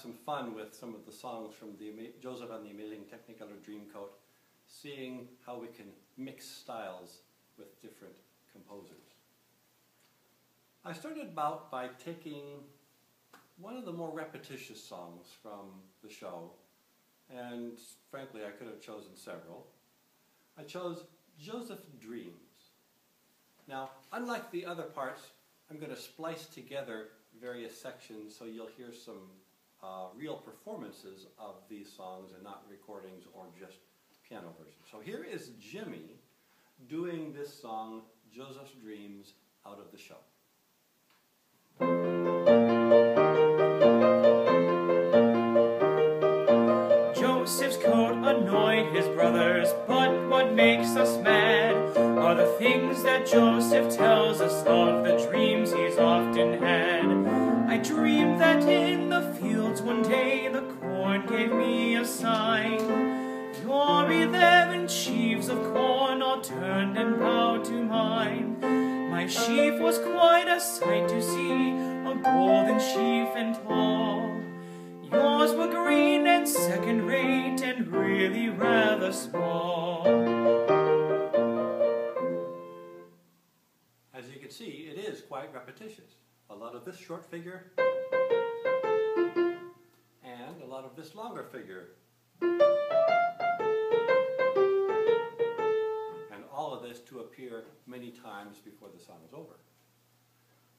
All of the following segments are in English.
some fun with some of the songs from Joseph and the Amazing Technicolor Dreamcoat, seeing how we can mix styles with different composers. I started out by taking one of the more repetitious songs from the show, and frankly I could have chosen several. I chose Joseph Dreams. Now, unlike the other parts, I'm going to splice together various sections so you'll hear some real performances of these songs and not recordings or just piano versions. So here is Jimmy doing this song, Joseph's Dreams, out of the show. Joseph's coat annoyed his brothers, but what makes us mad are the things that Joseph tells us of the dreams he's often had. I dreamed that in the fields one day the corn gave me a sign. Your 11 sheaves of corn all turned and bowed to mine. My sheaf was quite a sight to see, a golden sheaf and tall. Yours were green and second-rate and really rather small. As you can see, it is quite repetitious. A lot of this short figure and a lot of this longer figure. And all of this to appear many times before the song is over.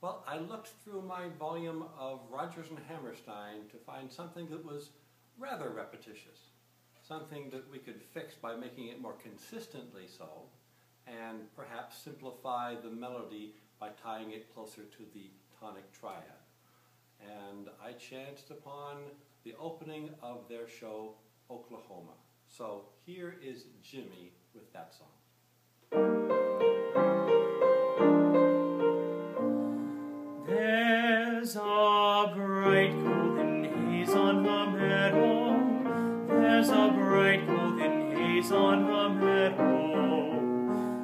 Well, I looked through my volume of Rodgers and Hammerstein to find something that was rather repetitious, something that we could fix by making it more consistently so, and perhaps simplify the melody by tying it closer to the tonic triad. And I chanced upon the opening of their show, Oklahoma. So here is Jimmy with that song. There's a bright golden haze on the meadow. There's a bright golden haze on the meadow.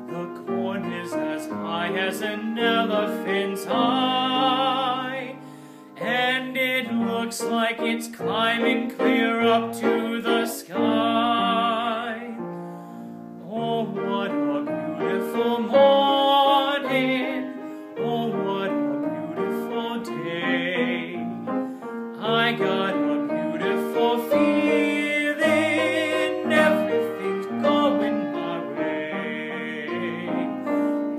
The corn is as high as an elephant's eye, and it looks like it's climbing clear up to the sky. Oh, what a beautiful morning. Oh, what a beautiful day. I got a beautiful feeling, everything's going my way.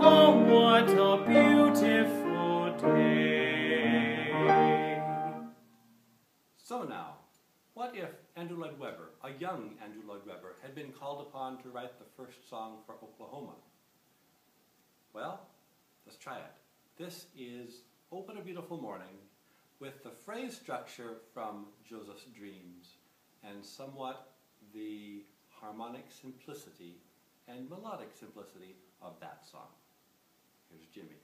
Oh, what a beautiful day. So now, what if Andrew Lloyd Webber, a young Andrew Lloyd Webber, had been called upon to write the first song for Oklahoma? Well, let's try it. This is Oh, What a Beautiful Morning, with the phrase structure from Joseph's Dreams, and somewhat the harmonic simplicity and melodic simplicity of that song. Here's Jimmy.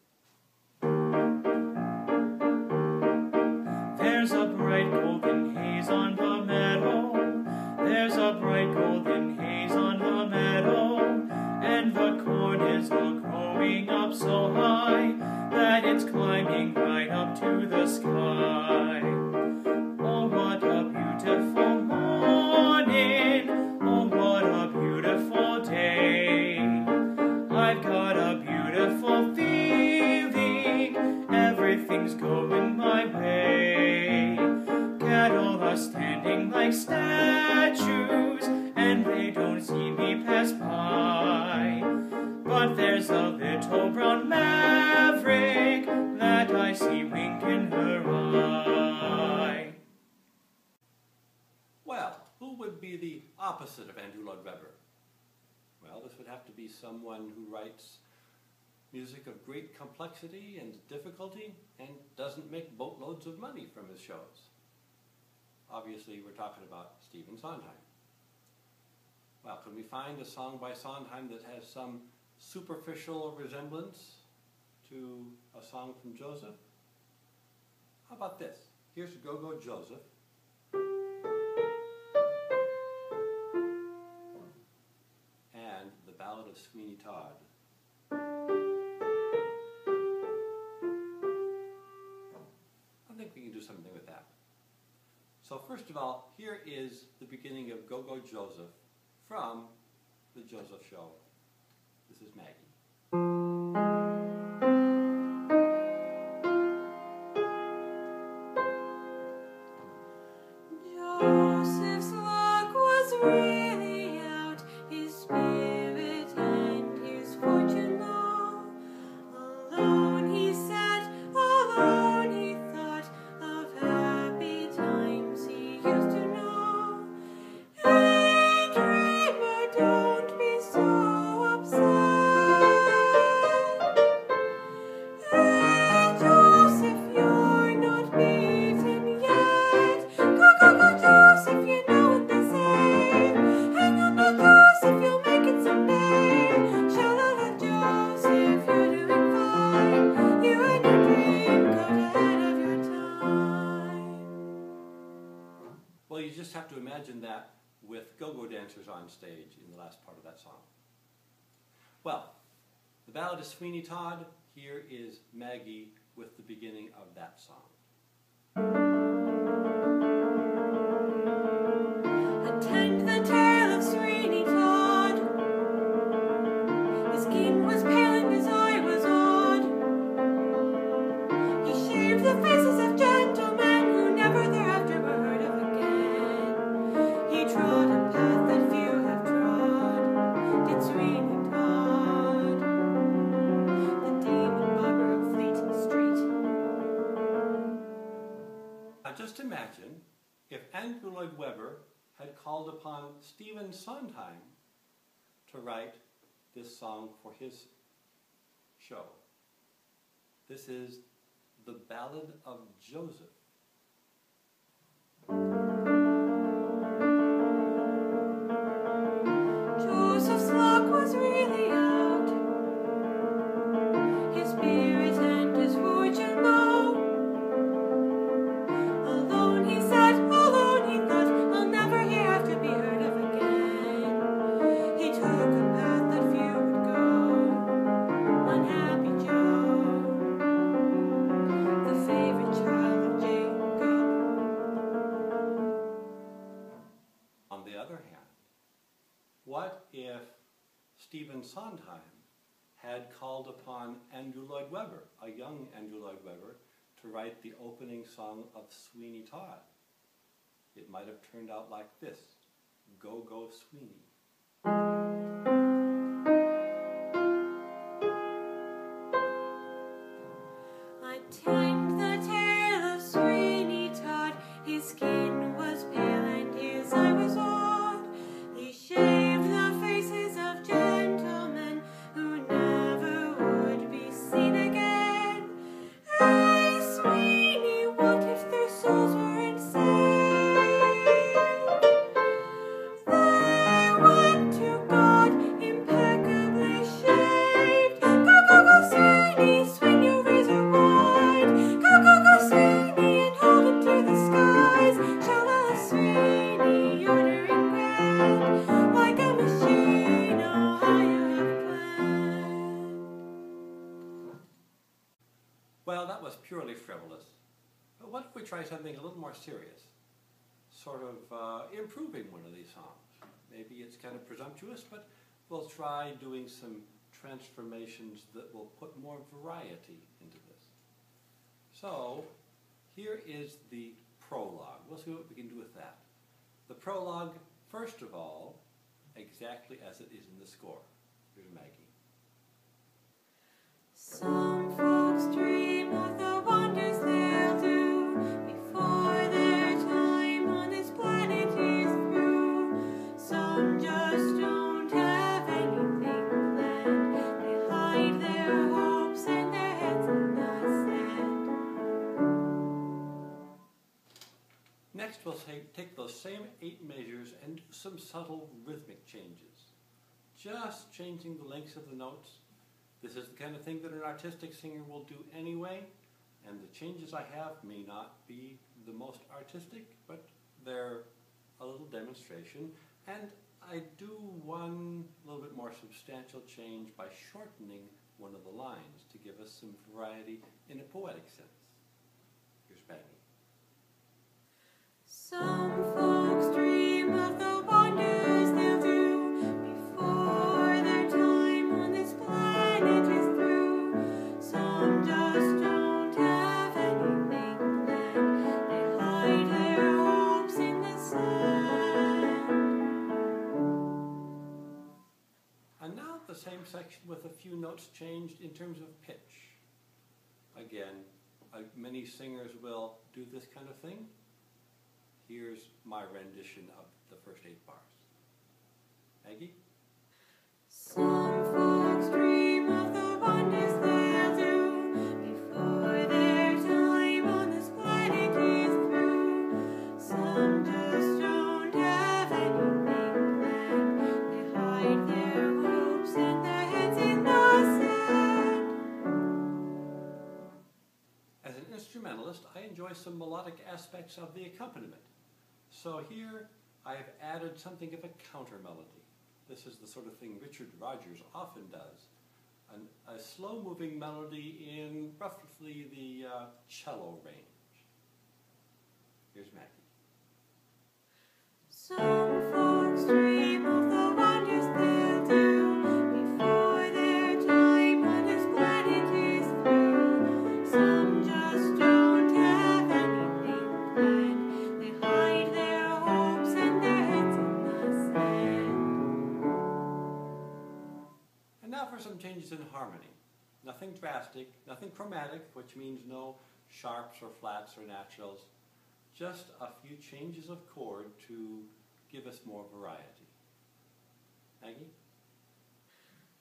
There's a bright golden haze on the meadow. There's a bright golden haze on the meadow, and the corn is all growing up so high that it's climbing right up to the sky. Oh, what a beautiful morning. Oh, what a beautiful day. I've got a beautiful feeling, everything's going my way. Cattle are standing like statues, and they don't see me pass by. But there's a little brown maverick that I see winking her eye. Well, who would be the opposite of Andrew Lloyd Webber? Well, this would have to be someone who writes music of great complexity and difficulty and doesn't make boatloads of money from his shows. Obviously, we're talking about Stephen Sondheim. Well, can we find a song by Sondheim that has some superficial resemblance to a song from Joseph? How about this? Here's Go-Go Joseph. And the Ballad of Sweeney Todd. I think we can do something with that. So first of all, here is the beginning of Go-Go Joseph from the Joseph Show. This is Maggie. Joseph's luck was really out, his spirit and his fortune low. Alone he sat, alone he thought of happy times he used to know. Hey, dreamer, don't be so upset. Hey, Joseph, you're not beaten yet. Go, go, go, Joseph, you know what they say. Hang on now, Joseph, you'll make it someday. Sha-la-la, Joseph, you're doing fine. You and your dream got ahead of your time. Well, you just have to imagine that with go-go dancers on stage in the last part of that song. Well, the ballad is Sweeney Todd. Here is Maggie with the beginning of that song. Attend the tale of Sweeney Todd. His skin was pale and his eye was odd. He shaved the faces of gentlemen who never thereafter were heard of again. He trod a path that few have trod, did Sweeney Todd, the demon bobber of Fleet Street. Now just imagine if Andrew Lloyd Webber had called upon Stephen Sondheim to write this song for his show. This is the Ballad of Joseph. Joseph's luck was really out, his spirit and his fortune low. Alone he sat, alone he thought, I'll never hereafter be heard of again. He took a path that few would go, unhappy Joe, the favorite child of Jacob. On the other hand, what if Stephen Sondheim had called upon Andrew Lloyd Webber, a young Andrew Lloyd Webber, to write the opening song of Sweeney Todd? It might have turned out like this: Go, Go, Sweeney. Attend the tale of Sweeney Todd. His skin was pale and his eye was odd. He shaved the faces of gentlemen who never would be seen again. Hey, Sweeney, what if their souls were insane? They went to God impeccably shaved. Go, go, go, Sweeney, swing your razor wide. Go, go, go, Sweeney, and hold it to the skies. Sha-la-la, Sweeney, you're doing grand. Like a machine, oh, how you have planned. Well, that was purely frivolous. But what if we try something a little more serious? Sort of improving one of these songs. Maybe it's kind of presumptuous, but we'll try doing some transformations that will put more variety into this. So, here is the prologue. We'll see what we can do with that. The prologue, first of all, exactly as it is in the score. Here's Maggie. Some folks dream of the wonders they'll do before their time on this planet is through. Some just don't have anything planned. They hide their hopes and their heads in the sand. Next, we'll take those same 8 measures and do some subtle rhythmic changes. Just changing the lengths of the notes. This is the kind of thing that an artistic singer will do anyway, and the changes I have may not be the most artistic, but they're a little demonstration. And I do one little bit more substantial change by shortening one of the lines to give us some variety in a poetic sense. Here's Maggie. Some folks dream of the wonders they'll do before their time on this planet is through. Some just don't have anything planned. They hide their hopes in the sand. And now the same section with a few notes changed in terms of pitch. Again, many singers will do this kind of thing. Here's my rendition of the first 8 bars. Aggie? Some folks dream of the wonders they'll do before their time on this planet is through. Some just don't have anything planned. They hide their hopes and their heads in the sand. As an instrumentalist, I enjoy some melodic aspects of the accompaniment. So here I have added something of a counter melody. This is the sort of thing Richard Rodgers often does. A slow-moving melody in roughly the cello range. Here's Maggie. Some folks dream of the wonders they'll do before their time on this planet is through. Some just don't have anything planned. They hide their hopes and their heads in the sand. And now for some changes in harmony. Nothing drastic, nothing chromatic, which means no sharps or flats or naturals. Just a few changes of chord to give us more variety. Maggie?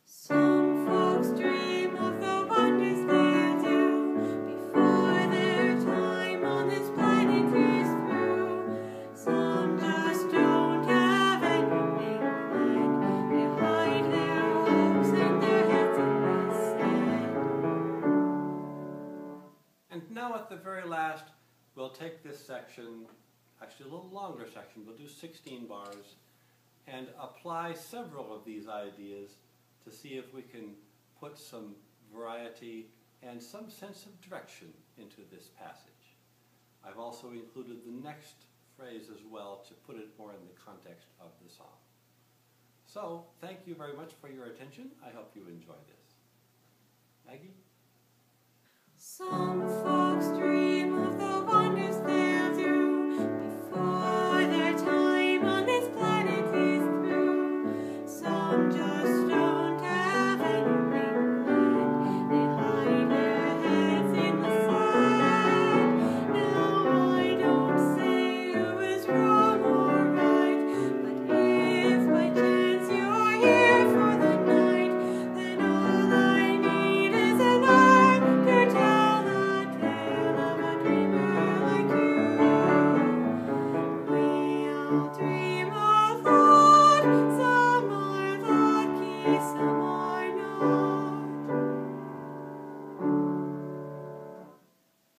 Some folks dream of the wonders they'll do before their time on this planet is through. Some just don't have anything planned. They hide their hopes and their heads in the sand. And now at the very last, we'll take this section, actually a little longer section, we'll do 16 bars, and apply several of these ideas to see if we can put some variety and some sense of direction into this passage. I've also included the next phrase as well to put it more in the context of the song. So, thank you very much for your attention. I hope you enjoy this. Maggie? Some folks dream of the wonders they'll do before their time on this planet is through. Some just don't have anything planned. They hide their heads in the sand. Now I don't say who is wrong or right, but if by chance you're here for the night, then all I need is an arm to tell the tale of a dreamer like you. We all dream.